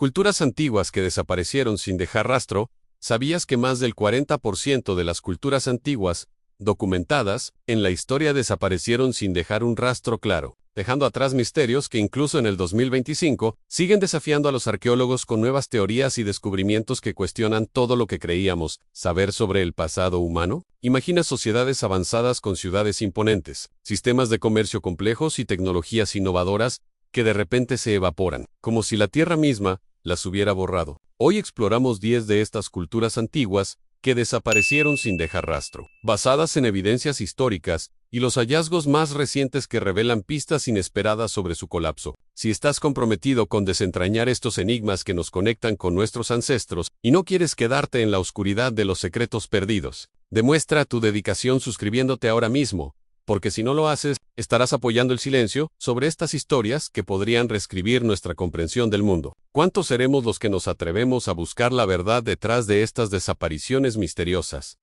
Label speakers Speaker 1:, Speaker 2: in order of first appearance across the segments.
Speaker 1: Culturas antiguas que desaparecieron sin dejar rastro. ¿Sabías que más del 40% de las culturas antiguas, documentadas, en la historia desaparecieron sin dejar un rastro claro, dejando atrás misterios que incluso en el 2025 siguen desafiando a los arqueólogos con nuevas teorías y descubrimientos que cuestionan todo lo que creíamos saber sobre el pasado humano? Imagina sociedades avanzadas con ciudades imponentes, sistemas de comercio complejos y tecnologías innovadoras que de repente se evaporan, como si la Tierra misma las hubiera borrado. Hoy exploramos 10 de estas culturas antiguas que desaparecieron sin dejar rastro, basadas en evidencias históricas y los hallazgos más recientes que revelan pistas inesperadas sobre su colapso. Si estás comprometido con desentrañar estos enigmas que nos conectan con nuestros ancestros y no quieres quedarte en la oscuridad de los secretos perdidos, demuestra tu dedicación suscribiéndote ahora mismo, porque si no lo haces, estarás apoyando el silencio sobre estas historias que podrían reescribir nuestra comprensión del mundo. ¿Cuántos seremos los que nos atrevemos a buscar la verdad detrás de estas desapariciones misteriosas?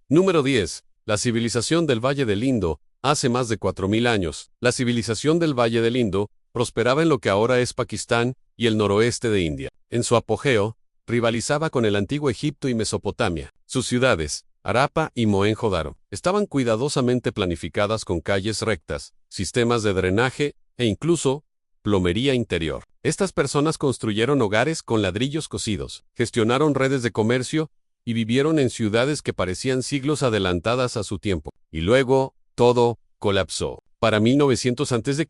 Speaker 1: Número 10. La civilización del Valle del Indo. Hace más de 4000 años, la civilización del Valle del Indo prosperaba en lo que ahora es Pakistán y el noroeste de India. En su apogeo, rivalizaba con el antiguo Egipto y Mesopotamia. Sus ciudades, Harappa y Mohenjo-Daro, estaban cuidadosamente planificadas con calles rectas, sistemas de drenaje e incluso plomería interior. Estas personas construyeron hogares con ladrillos cocidos, gestionaron redes de comercio y vivieron en ciudades que parecían siglos adelantadas a su tiempo. Y luego, todo colapsó. Para 1900 a.C.,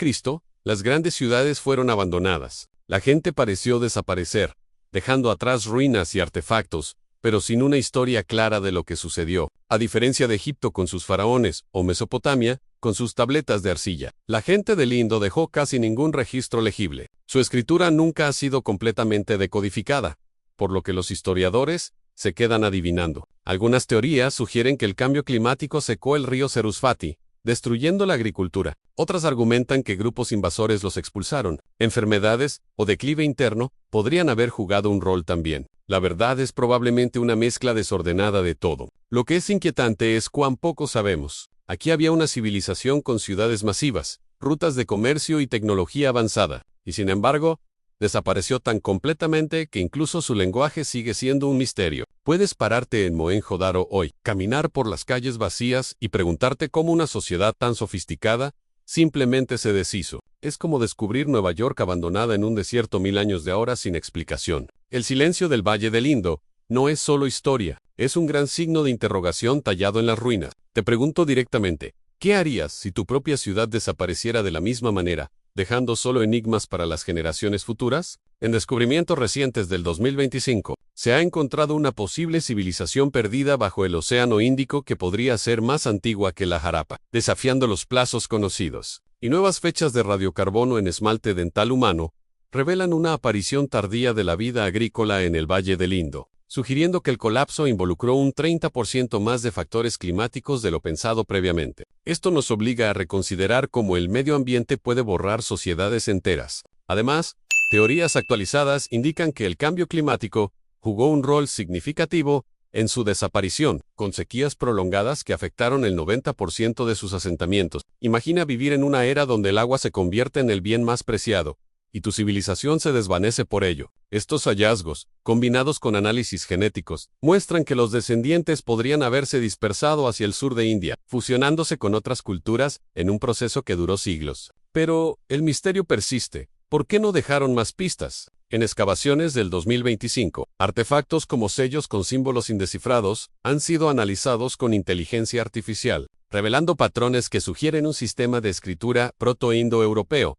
Speaker 1: las grandes ciudades fueron abandonadas. La gente pareció desaparecer, dejando atrás ruinas y artefactos, pero sin una historia clara de lo que sucedió. A diferencia de Egipto con sus faraones, o Mesopotamia, con sus tabletas de arcilla, la gente del Indo dejó casi ningún registro legible. Su escritura nunca ha sido completamente decodificada, por lo que los historiadores se quedan adivinando. Algunas teorías sugieren que el cambio climático secó el río Sarasvati, destruyendo la agricultura. Otras argumentan que grupos invasores los expulsaron. Enfermedades o declive interno podrían haber jugado un rol también. La verdad es probablemente una mezcla desordenada de todo. Lo que es inquietante es cuán poco sabemos. Aquí había una civilización con ciudades masivas, rutas de comercio y tecnología avanzada, y sin embargo, desapareció tan completamente que incluso su lenguaje sigue siendo un misterio. Puedes pararte en Mohenjo-Daro hoy, caminar por las calles vacías y preguntarte cómo una sociedad tan sofisticada simplemente se deshizo. Es como descubrir Nueva York abandonada en un desierto 1000 años de ahora sin explicación. El silencio del Valle del Indo no es solo historia, es un gran signo de interrogación tallado en las ruinas. Te pregunto directamente, ¿qué harías si tu propia ciudad desapareciera de la misma manera, dejando solo enigmas para las generaciones futuras? En descubrimientos recientes del 2025, se ha encontrado una posible civilización perdida bajo el Océano Índico que podría ser más antigua que la Harappa, desafiando los plazos conocidos. Y nuevas fechas de radiocarbono en esmalte dental humano revelan una aparición tardía de la vida agrícola en el Valle del Indo, sugiriendo que el colapso involucró un 30% más de factores climáticos de lo pensado previamente. Esto nos obliga a reconsiderar cómo el medio ambiente puede borrar sociedades enteras. Además, teorías actualizadas indican que el cambio climático jugó un rol significativo en su desaparición, con sequías prolongadas que afectaron el 90% de sus asentamientos. Imagina vivir en una era donde el agua se convierte en el bien más preciado, y tu civilización se desvanece por ello. Estos hallazgos, combinados con análisis genéticos, muestran que los descendientes podrían haberse dispersado hacia el sur de India, fusionándose con otras culturas en un proceso que duró siglos. Pero el misterio persiste. ¿Por qué no dejaron más pistas? En excavaciones del 2025, artefactos como sellos con símbolos indescifrados han sido analizados con inteligencia artificial, revelando patrones que sugieren un sistema de escritura proto-indo-europeo,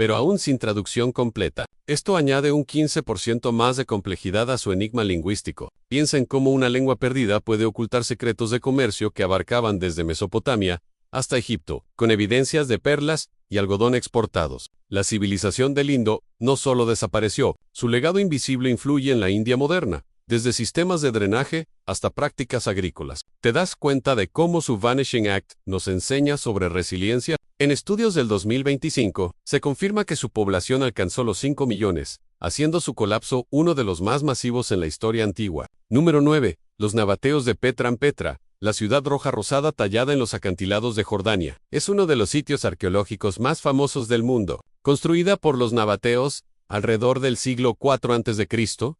Speaker 1: pero aún sin traducción completa. Esto añade un 15% más de complejidad a su enigma lingüístico. Piensa en cómo una lengua perdida puede ocultar secretos de comercio que abarcaban desde Mesopotamia hasta Egipto, con evidencias de perlas y algodón exportados. La civilización del Indo no solo desapareció, su legado invisible influye en la India moderna, desde sistemas de drenaje hasta prácticas agrícolas. ¿Te das cuenta de cómo su Vanishing Act nos enseña sobre resiliencia? En estudios del 2025, se confirma que su población alcanzó los 5 millones, haciendo su colapso uno de los más masivos en la historia antigua. Número 9. Los nabateos de Petran Petra. La ciudad roja rosada tallada en los acantilados de Jordania. Es uno de los sitios arqueológicos más famosos del mundo. Construida por los nabateos, alrededor del siglo IV a.C.,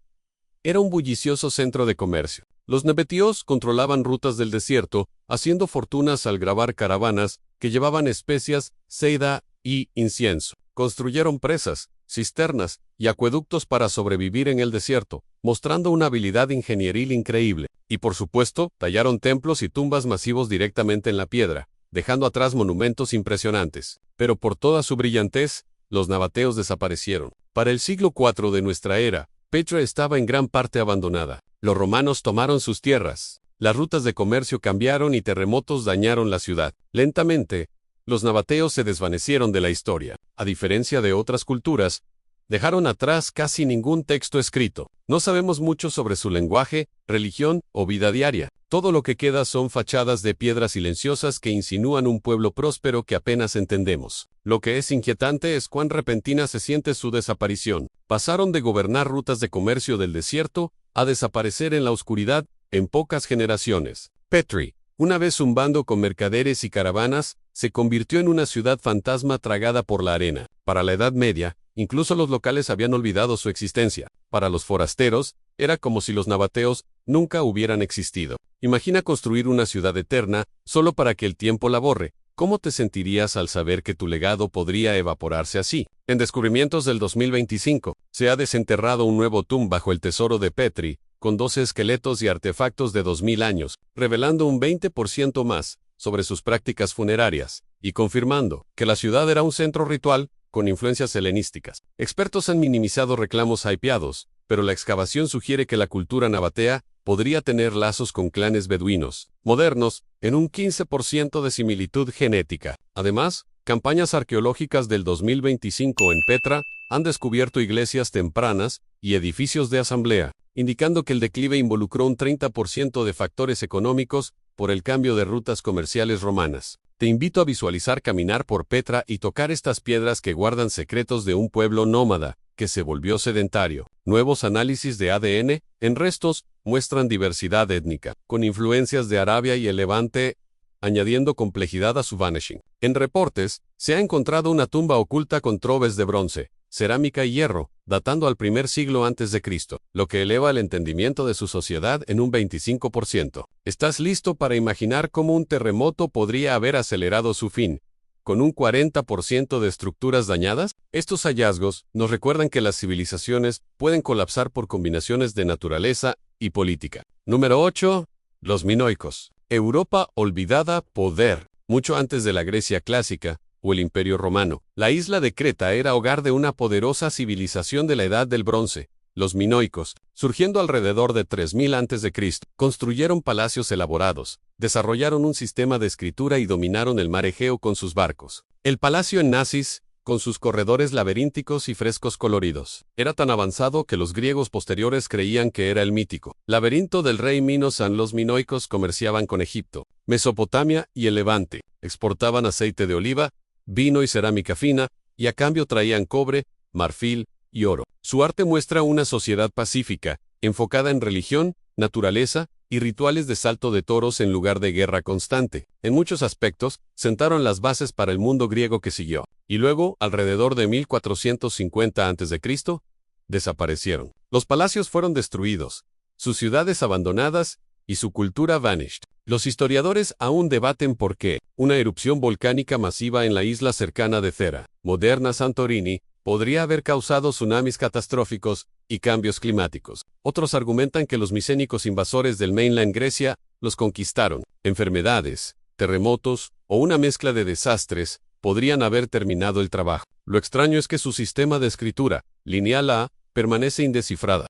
Speaker 1: era un bullicioso centro de comercio. Los nabateos controlaban rutas del desierto, haciendo fortunas al grabar caravanas que llevaban especias, seda y incienso. Construyeron presas, cisternas y acueductos para sobrevivir en el desierto, mostrando una habilidad ingenieril increíble. Y por supuesto, tallaron templos y tumbas masivos directamente en la piedra, dejando atrás monumentos impresionantes. Pero por toda su brillantez, los nabateos desaparecieron. Para el siglo IV de nuestra era, Petra estaba en gran parte abandonada. Los romanos tomaron sus tierras. Las rutas de comercio cambiaron y terremotos dañaron la ciudad. Lentamente, los nabateos se desvanecieron de la historia. A diferencia de otras culturas, dejaron atrás casi ningún texto escrito. No sabemos mucho sobre su lenguaje, religión o vida diaria. Todo lo que queda son fachadas de piedras silenciosas que insinúan un pueblo próspero que apenas entendemos. Lo que es inquietante es cuán repentina se siente su desaparición. Pasaron de gobernar rutas de comercio del desierto a desaparecer en la oscuridad en pocas generaciones. Petri, una vez zumbando con mercaderes y caravanas, se convirtió en una ciudad fantasma tragada por la arena. Para la Edad Media, incluso los locales habían olvidado su existencia. Para los forasteros, era como si los nabateos nunca hubieran existido. Imagina construir una ciudad eterna solo para que el tiempo la borre. ¿Cómo te sentirías al saber que tu legado podría evaporarse así? En Descubrimientos del 2025, se ha desenterrado un nuevo tumba bajo el tesoro de Petri, con 12 esqueletos y artefactos de 2000 años, revelando un 20% más sobre sus prácticas funerarias, y confirmando que la ciudad era un centro ritual con influencias helenísticas. Expertos han minimizado reclamos hypeados, pero la excavación sugiere que la cultura nabatea podría tener lazos con clanes beduinos modernos, en un 15% de similitud genética. Además, campañas arqueológicas del 2025 en Petra han descubierto iglesias tempranas y edificios de asamblea, indicando que el declive involucró un 30% de factores económicos por el cambio de rutas comerciales romanas. Te invito a visualizar caminar por Petra y tocar estas piedras que guardan secretos de un pueblo nómada que se volvió sedentario. Nuevos análisis de ADN en restos muestran diversidad étnica, con influencias de Arabia y el Levante, añadiendo complejidad a su vanishing. En reportes, se ha encontrado una tumba oculta con trobes de bronce, cerámica y hierro, datando al primer siglo antes de Cristo, lo que eleva el entendimiento de su sociedad en un 25%. ¿Estás listo para imaginar cómo un terremoto podría haber acelerado su fin, con un 40% de estructuras dañadas? Estos hallazgos nos recuerdan que las civilizaciones pueden colapsar por combinaciones de naturaleza y política. Número 8. Los minoicos. Europa olvidada, poder. Mucho antes de la Grecia clásica, o el Imperio Romano, la isla de Creta era hogar de una poderosa civilización de la Edad del Bronce. Los minoicos, surgiendo alrededor de 3000 a.C., construyeron palacios elaborados, desarrollaron un sistema de escritura y dominaron el mar Egeo con sus barcos. El palacio en Nasis, con sus corredores laberínticos y frescos coloridos, era tan avanzado que los griegos posteriores creían que era el mítico laberinto del rey Minos. Los minoicos comerciaban con Egipto, Mesopotamia y el Levante, exportaban aceite de oliva, vino y cerámica fina, y a cambio traían cobre, marfil y oro. Su arte muestra una sociedad pacífica, enfocada en religión, naturaleza y rituales de salto de toros en lugar de guerra constante. En muchos aspectos, sentaron las bases para el mundo griego que siguió, y luego, alrededor de 1450 a.C., desaparecieron. Los palacios fueron destruidos, sus ciudades abandonadas y su cultura vanished. Los historiadores aún debaten por qué una erupción volcánica masiva en la isla cercana de Thera, moderna Santorini, podría haber causado tsunamis catastróficos y cambios climáticos. Otros argumentan que los micénicos invasores del mainland Grecia los conquistaron. Enfermedades, terremotos o una mezcla de desastres podrían haber terminado el trabajo. Lo extraño es que su sistema de escritura, lineal A, permanece indescifrada.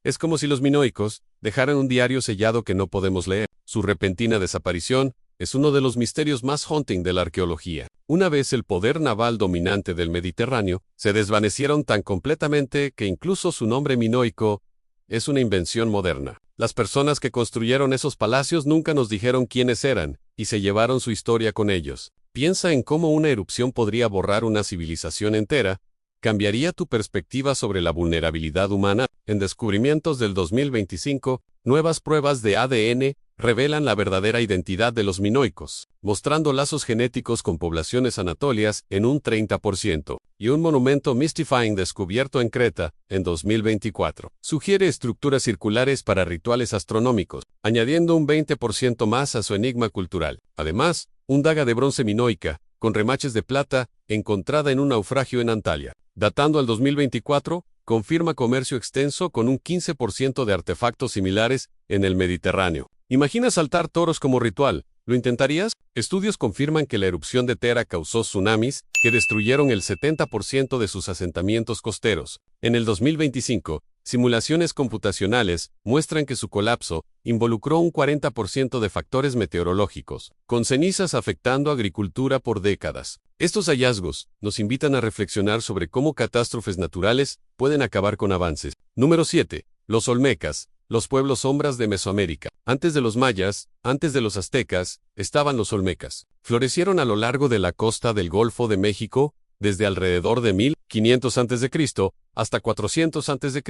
Speaker 1: Es como si los minoicos dejaran un diario sellado que no podemos leer. Su repentina desaparición es uno de los misterios más haunting de la arqueología. Una vez el poder naval dominante del Mediterráneo, se desvanecieron tan completamente que incluso su nombre minoico es una invención moderna. Las personas que construyeron esos palacios nunca nos dijeron quiénes eran, y se llevaron su historia con ellos. Piensa en cómo una erupción podría borrar una civilización entera. ¿Cambiaría tu perspectiva sobre la vulnerabilidad humana? En Descubrimientos del 2025, nuevas pruebas de ADN revelan la verdadera identidad de los minoicos, mostrando lazos genéticos con poblaciones anatolias en un 30%, y un monumento Mystifying descubierto en Creta, en 2024. Sugiere estructuras circulares para rituales astronómicos, añadiendo un 20% más a su enigma cultural. Además, un daga de bronce minoica, con remaches de plata, encontrada en un naufragio en Antalya. Datando al 2024, confirma comercio extenso con un 15% de artefactos similares en el Mediterráneo. Imagina saltar toros como ritual. ¿Lo intentarías? Estudios confirman que la erupción de Tera causó tsunamis que destruyeron el 70% de sus asentamientos costeros. En el 2025, simulaciones computacionales muestran que su colapso involucró un 40% de factores meteorológicos, con cenizas afectando agricultura por décadas. Estos hallazgos nos invitan a reflexionar sobre cómo catástrofes naturales pueden acabar con avances. Número 7. Los olmecas. Los pueblos sombras de Mesoamérica. Antes de los mayas, antes de los aztecas, estaban los olmecas. Florecieron a lo largo de la costa del Golfo de México, desde alrededor de 1500 a.C. hasta 400 a.C.,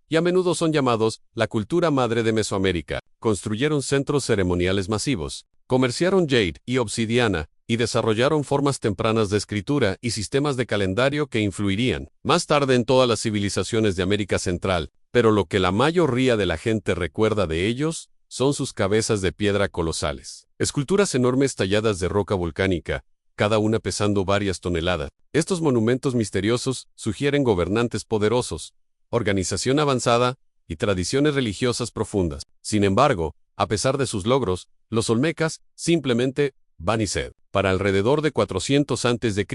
Speaker 1: y a menudo son llamados la cultura madre de Mesoamérica. Construyeron centros ceremoniales masivos, comerciaron jade y obsidiana, y desarrollaron formas tempranas de escritura y sistemas de calendario que influirían más tarde en todas las civilizaciones de América Central. Pero lo que la mayoría de la gente recuerda de ellos son sus cabezas de piedra colosales. Esculturas enormes talladas de roca volcánica, cada una pesando varias toneladas. Estos monumentos misteriosos sugieren gobernantes poderosos, organización avanzada y tradiciones religiosas profundas. Sin embargo, a pesar de sus logros, los olmecas simplemente van y sed. Para alrededor de 400 a.C.,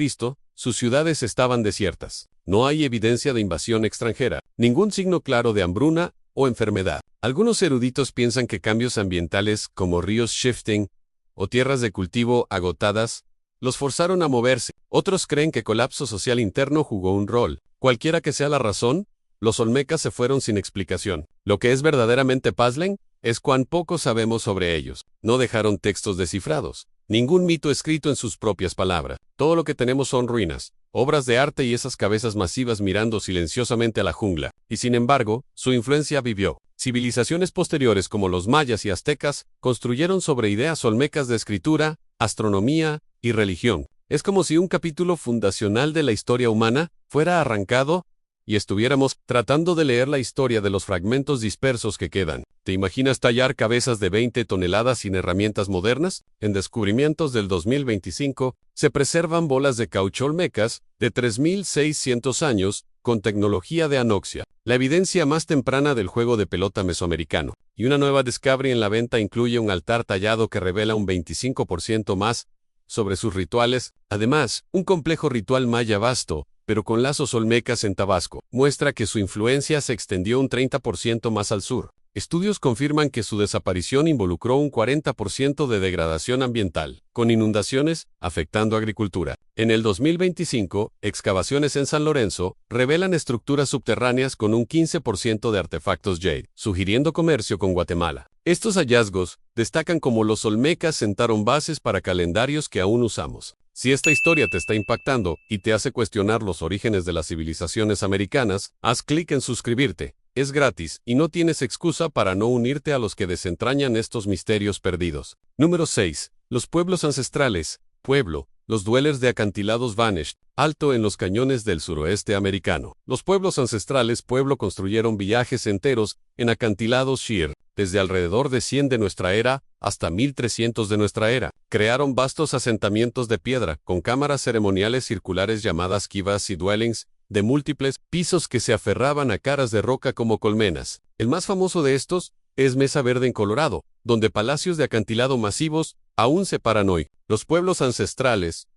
Speaker 1: sus ciudades estaban desiertas. No hay evidencia de invasión extranjera, ningún signo claro de hambruna o enfermedad. Algunos eruditos piensan que cambios ambientales como ríos shifting o tierras de cultivo agotadas los forzaron a moverse. Otros creen que colapso social interno jugó un rol. Cualquiera que sea la razón, los olmecas se fueron sin explicación. Lo que es verdaderamente puzzling es cuán poco sabemos sobre ellos. No dejaron textos descifrados, ningún mito escrito en sus propias palabras. Todo lo que tenemos son ruinas, obras de arte y esas cabezas masivas mirando silenciosamente a la jungla. Y sin embargo, su influencia vivió. Civilizaciones posteriores como los mayas y aztecas construyeron sobre ideas olmecas de escritura, astronomía y religión. Es como si un capítulo fundacional de la historia humana fuera arrancado y estuviéramos tratando de leer la historia de los fragmentos dispersos que quedan. ¿Te imaginas tallar cabezas de 20 toneladas sin herramientas modernas? En descubrimientos del 2025, se preservan bolas de caucho olmecas de 3.600 años con tecnología de anoxia, la evidencia más temprana del juego de pelota mesoamericano. Y una nueva Discovery en la venta incluye un altar tallado que revela un 25% más sobre sus rituales. Además, un complejo ritual maya vasto, pero con lazos olmecas en Tabasco, muestra que su influencia se extendió un 30% más al sur. Estudios confirman que su desaparición involucró un 40% de degradación ambiental, con inundaciones afectando agricultura. En el 2025, excavaciones en San Lorenzo revelan estructuras subterráneas con un 15% de artefactos jade, sugiriendo comercio con Guatemala. Estos hallazgos destacan cómo los olmecas sentaron bases para calendarios que aún usamos. Si esta historia te está impactando y te hace cuestionar los orígenes de las civilizaciones americanas, haz clic en suscribirte. Es gratis y no tienes excusa para no unirte a los que desentrañan estos misterios perdidos. Número 6. Los pueblos ancestrales. Pueblo. Los dwellers de acantilados vanished, alto en los cañones del suroeste americano. Los pueblos ancestrales construyeron viajes enteros en acantilados sheer, desde alrededor de 100 de nuestra era hasta 1300 de nuestra era. Crearon vastos asentamientos de piedra, con cámaras ceremoniales circulares llamadas kivas y dwellings, de múltiples pisos que se aferraban a caras de roca como colmenas. El más famoso de estos es Mesa Verde en Colorado, donde palacios de acantilado masivos aún se paran hoy. Los pueblos ancestrales,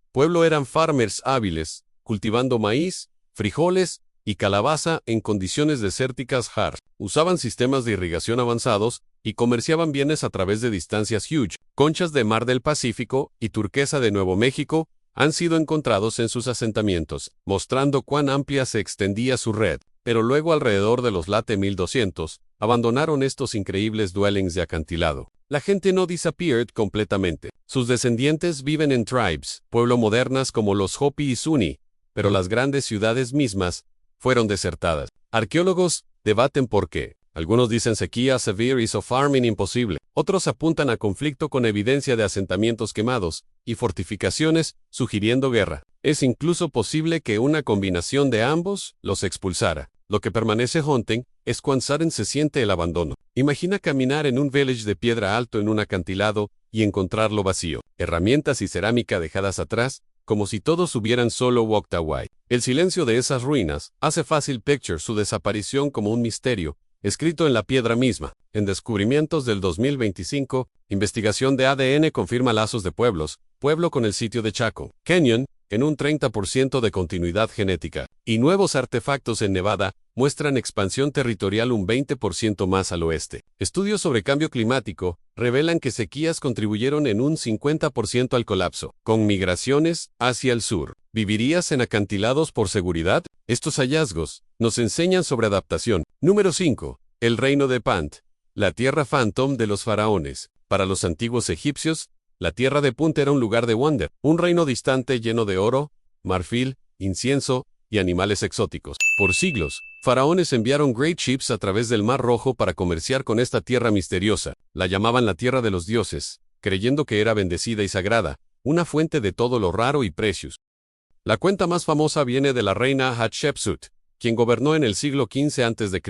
Speaker 1: eran farmers hábiles, cultivando maíz, frijoles y calabaza en condiciones desérticas harsh. Usaban sistemas de irrigación avanzados y comerciaban bienes a través de distancias huge. Conchas de mar del Pacífico y turquesa de Nuevo México han sido encontrados en sus asentamientos, mostrando cuán amplia se extendía su red. Pero luego, alrededor de los late 1200, abandonaron estos increíbles dwellings de acantilado. La gente no disappeared completamente. Sus descendientes viven en tribes, pueblo modernas como los Hopi y Zuni, pero las grandes ciudades mismas fueron desertadas. Arqueólogos debaten por qué. Algunos dicen sequía severe hizo farming imposible. Otros apuntan a conflicto con evidencia de asentamientos quemados y fortificaciones, sugiriendo guerra. Es incluso posible que una combinación de ambos los expulsara. Lo que permanece haunting es cuán sudden se siente el abandono. Imagina caminar en un village de piedra alto en un acantilado y encontrarlo vacío. Herramientas y cerámica dejadas atrás, como si todos hubieran solo walked away. El silencio de esas ruinas hace fácil picture su desaparición como un misterio, escrito en la piedra misma. En Descubrimientos del 2025, investigación de ADN confirma lazos de pueblo con el sitio de Chaco Canyon, en un 30% de continuidad genética. Y nuevos artefactos en Nevada muestran expansión territorial un 20% más al oeste. Estudios sobre cambio climático revelan que sequías contribuyeron en un 50% al colapso. Con migraciones hacia el sur, ¿vivirías en acantilados por seguridad? Estos hallazgos nos enseñan sobre adaptación. Número 5. El reino de Punt, la tierra phantom de los faraones. Para los antiguos egipcios, la tierra de Punt era un lugar de wonder, un reino distante lleno de oro, marfil, incienso y animales exóticos. Por siglos, faraones enviaron great ships a través del Mar Rojo para comerciar con esta tierra misteriosa. La llamaban la tierra de los dioses, creyendo que era bendecida y sagrada, una fuente de todo lo raro y precious. La cuenta más famosa viene de la reina Hatshepsut, quien gobernó en el siglo XV a.C.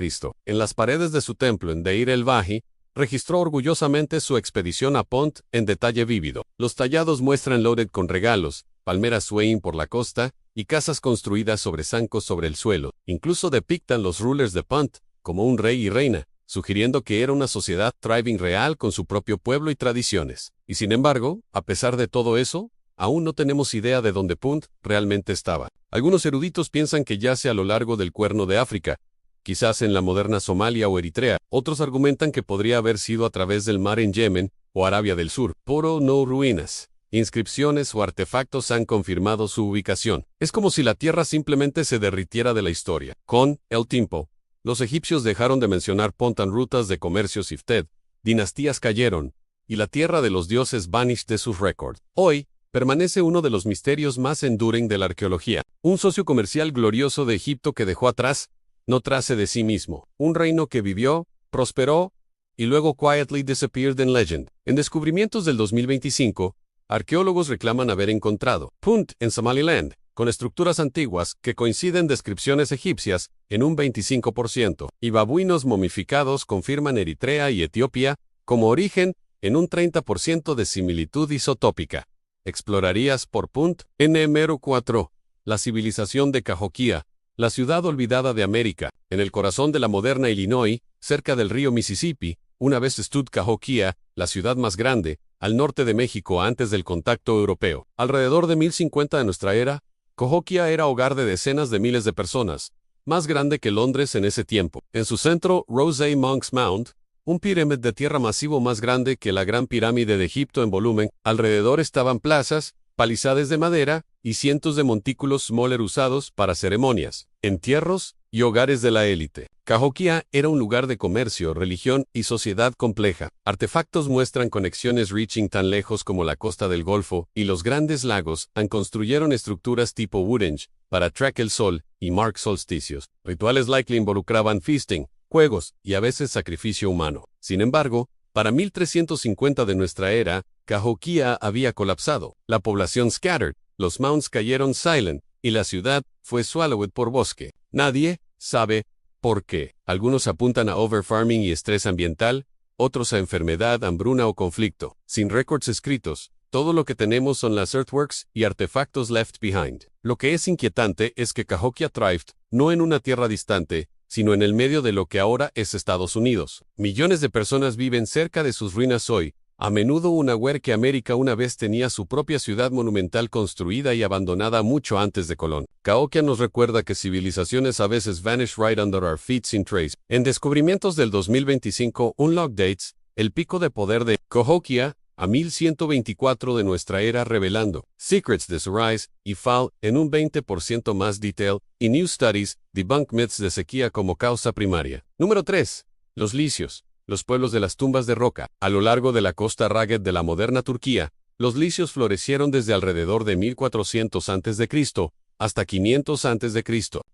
Speaker 1: En las paredes de su templo en Deir el-Bahí, registró orgullosamente su expedición a Punt en detalle vívido. Los tallados muestran loaded con regalos, palmeras swaying por la costa y casas construidas sobre zancos sobre el suelo. Incluso depictan los rulers de Punt como un rey y reina, sugiriendo que era una sociedad thriving real con su propio pueblo y tradiciones. Y sin embargo, a pesar de todo eso, aún no tenemos idea de dónde Punt realmente estaba. Algunos eruditos piensan que yace a lo largo del Cuerno de África, quizás en la moderna Somalia o Eritrea. Otros argumentan que podría haber sido a través del mar en Yemen o Arabia del Sur. Pero no ruinas, inscripciones o artefactos han confirmado su ubicación. Es como si la tierra simplemente se derritiera de la historia. Con el tiempo, los egipcios dejaron de mencionar Punt en rutas de comercio Sifted, dinastías cayeron, y la tierra de los dioses vanished de sus récords. Hoy, permanece uno de los misterios más enduring de la arqueología. Un socio comercial glorioso de Egipto que dejó atrás, no trace de sí mismo. Un reino que vivió, prosperó, y luego quietly disappeared in legend. En Descubrimientos del 2025, arqueólogos reclaman haber encontrado Punt en Somaliland, con estructuras antiguas que coinciden descripciones egipcias en un 25%, y babuinos momificados confirman Eritrea y Etiopía como origen en un 30% de similitud isotópica. ¿Explorarías por Punt? Número 4. La civilización de Cahokia, la ciudad olvidada de América, en el corazón de la moderna Illinois, cerca del río Mississippi. Una vez stood Cahokia, la ciudad más grande, al norte de México antes del contacto europeo. Alrededor de 1050 de nuestra era, Cahokia era hogar de decenas de miles de personas, más grande que Londres en ese tiempo. En su centro, Rose Monk's Mound, un pirámide de tierra masivo más grande que la Gran Pirámide de Egipto en volumen. Alrededor estaban plazas, palizadas de madera y cientos de montículos smaller usados para ceremonias, entierros y hogares de la élite. Cahokia era un lugar de comercio, religión y sociedad compleja. Artefactos muestran conexiones reaching tan lejos como la costa del Golfo y los grandes lagos. Construyeron estructuras tipo Woodhenge para track el sol y mark solsticios. Rituales likely involucraban feasting, juegos y a veces sacrificio humano. Sin embargo, para 1350 de nuestra era, Cahokia había colapsado. La población scattered, los mounds cayeron silent, y la ciudad fue swallowed por bosque. Nadie sabe por qué. Algunos apuntan a overfarming y estrés ambiental, otros a enfermedad, hambruna o conflicto. Sin récords escritos, todo lo que tenemos son las earthworks y artefactos left behind. Lo que es inquietante es que Cahokia thrived, no en una tierra distante, sino en el medio de lo que ahora es Estados Unidos. Millones de personas viven cerca de sus ruinas hoy, a menudo unaware que América una vez tenía su propia ciudad monumental construida y abandonada mucho antes de Colón. Cahokia nos recuerda que civilizaciones a veces vanish right under our feet sin trace. En Descubrimientos del 2025, un log dates el pico de poder de Cahokia a 1124 de nuestra era, revelando secrets de su rise y fall en un 20% más detail, y new studies debunk myths de sequía como causa primaria. Número 3. Los licios, los pueblos de las tumbas de roca. A lo largo de la costa rugged de la moderna Turquía, los licios florecieron desde alrededor de 1400 a.C., hasta 500 a.C.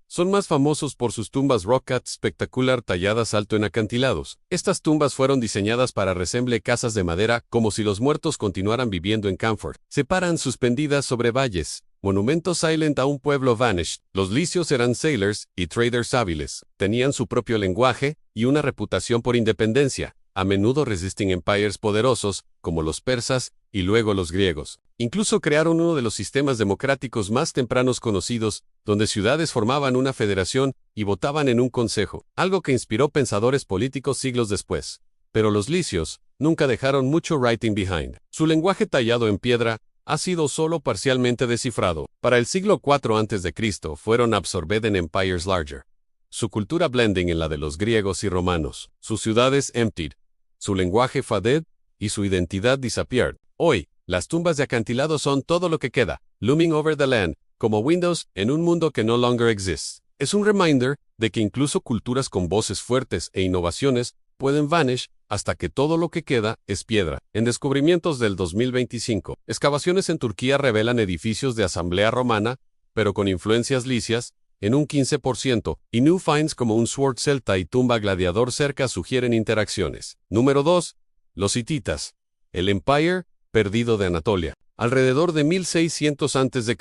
Speaker 1: Son más famosos por sus tumbas rock cut espectacular talladas alto en acantilados. Estas tumbas fueron diseñadas para resemble casas de madera como si los muertos continuaran viviendo en Camford. Se paran suspendidas sobre valles. Monumento silent a un pueblo vanished. Los licios eran sailors y traders hábiles. Tenían su propio lenguaje y una reputación por independencia. A menudo resisting empires poderosos, como los persas y luego los griegos. Incluso crearon uno de los sistemas democráticos más tempranos conocidos, donde ciudades formaban una federación y votaban en un consejo, algo que inspiró pensadores políticos siglos después. Pero los licios nunca dejaron mucho writing behind. Su lenguaje tallado en piedra ha sido solo parcialmente descifrado. Para el siglo IV a.C. fueron absorbed en empires larger. Su cultura blending en la de los griegos y romanos. Sus ciudades emptied. Su lenguaje faded y su identidad disappeared. Hoy, las tumbas de acantilado son todo lo que queda, looming over the land, como Windows en un mundo que no longer exists. Es un reminder de que incluso culturas con voces fuertes e innovaciones pueden vanish hasta que todo lo que queda es piedra. En descubrimientos del 2025, excavaciones en Turquía revelan edificios de asamblea romana, pero con influencias licias, en un 15%, y new finds como un sword celta y tumba gladiador cerca sugieren interacciones. Número 2. Los hititas. El Empire perdido de Anatolia. Alrededor de 1600 a.C.,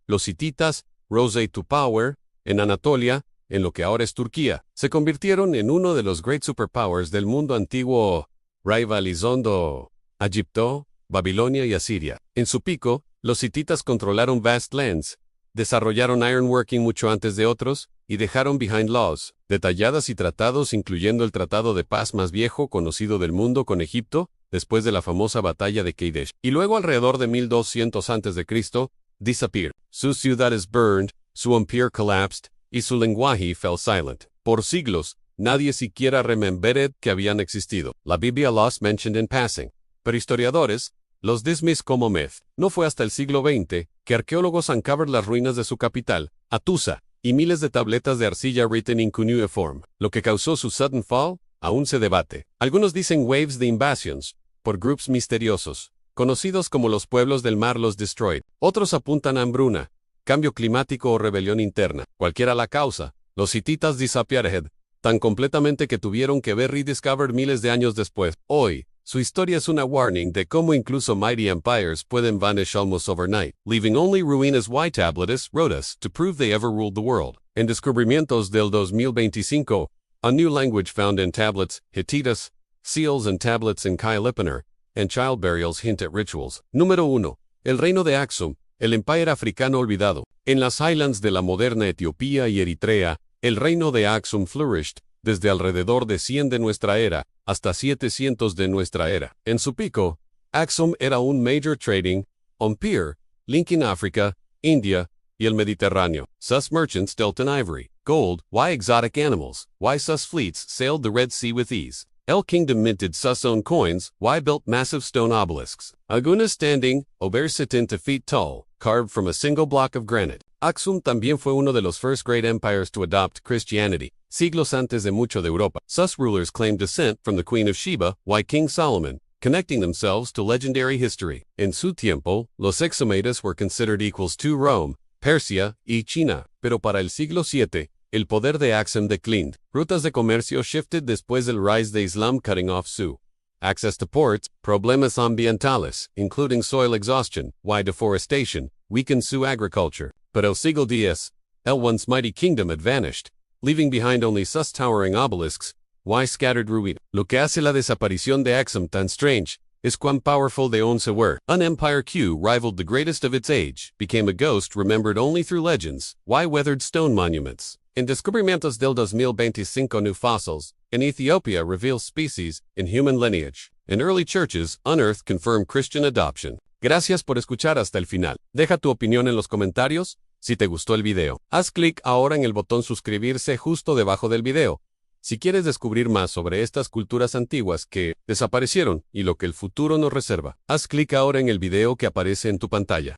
Speaker 1: los hititas rose to power en Anatolia, en lo que ahora es Turquía, se convirtieron en uno de los great superpowers del mundo antiguo, rivalizando a Egipto, Babilonia y Asiria. En su pico, los hititas controlaron vast lands, desarrollaron ironworking mucho antes de otros, y dejaron behind laws, detalladas y tratados incluyendo el tratado de paz más viejo conocido del mundo con Egipto, después de la famosa batalla de Kadesh. Y luego alrededor de 1200 a.C., disappeared. Sus ciudades burned, su empire collapsed, y su lenguaje fell silent. Por siglos, nadie siquiera remembered que habían existido. La Biblia lost mentioned in passing. Pero historiadores los dismiss como myth. No fue hasta el siglo XX que arqueólogos uncovered las ruinas de su capital, Atusa, y miles de tabletas de arcilla written in cuneiform. Lo que causó su sudden fall aún se debate. Algunos dicen waves de invasions, por grupos misteriosos, conocidos como los pueblos del mar los destroyed. Otros apuntan a hambruna, cambio climático o rebelión interna. Cualquiera la causa, los hititas disappeared, tan completamente que tuvieron que ver rediscovered miles de años después. Hoy, su historia es una warning de cómo incluso mighty empires pueden vanish almost overnight, leaving only ruinas y tabletas rotas to prove they ever ruled the world. En descubrimientos del 2025, a new language found in tablets, Hittitas, seals and tablets in Kyle-Lipener, and child burials hint at rituals. Número 1. El reino de Aksum, el empire africano olvidado. En las highlands de la moderna Etiopía y Eritrea, el reino de Aksum flourished desde alrededor de 100 de nuestra era hasta 700 de nuestra era. En su pico, Aksum era un major trading empire linking África, India y el Mediterráneo. Sus merchants dealt in ivory, gold, y exotic animals, y sus fleets sailed the Red Sea with ease. El Kingdom minted sus own coins, y built massive stone obelisks. Algunas standing, over 70 feet tall, carved from a single block of granite. Aksum también fue uno de los first great empires to adopt Christianity, siglos antes de mucho de Europa. Sus rulers claimed descent from the Queen of Sheba, y King Solomon, connecting themselves to legendary history. En su tiempo, los Exumatas were considered equals to Rome, Persia y China, pero para el siglo VII, el poder de Aksum declined. Rutas de comercio shifted después del rise de Islam cutting off su access to ports, problemas ambientales, including soil exhaustion, y deforestation, weakened su agriculture. Pero el siglo X, el once mighty kingdom had vanished, leaving behind only sus towering obelisks, y scattered ruin. Lo que hace la desaparición de Aksum tan strange es cuán powerful they once were. An empire Q rivaled the greatest of its age, became a ghost remembered only through legends, y weathered stone monuments. En descubrimientos del 2025 new fossils, in Ethiopia reveal species in human lineage. In early churches, unearthed confirm Christian adoption. Gracias por escuchar hasta el final. Deja tu opinión en los comentarios si te gustó el video. Haz clic ahora en el botón suscribirse justo debajo del video. Si quieres descubrir más sobre estas culturas antiguas que desaparecieron y lo que el futuro nos reserva, haz clic ahora en el video que aparece en tu pantalla.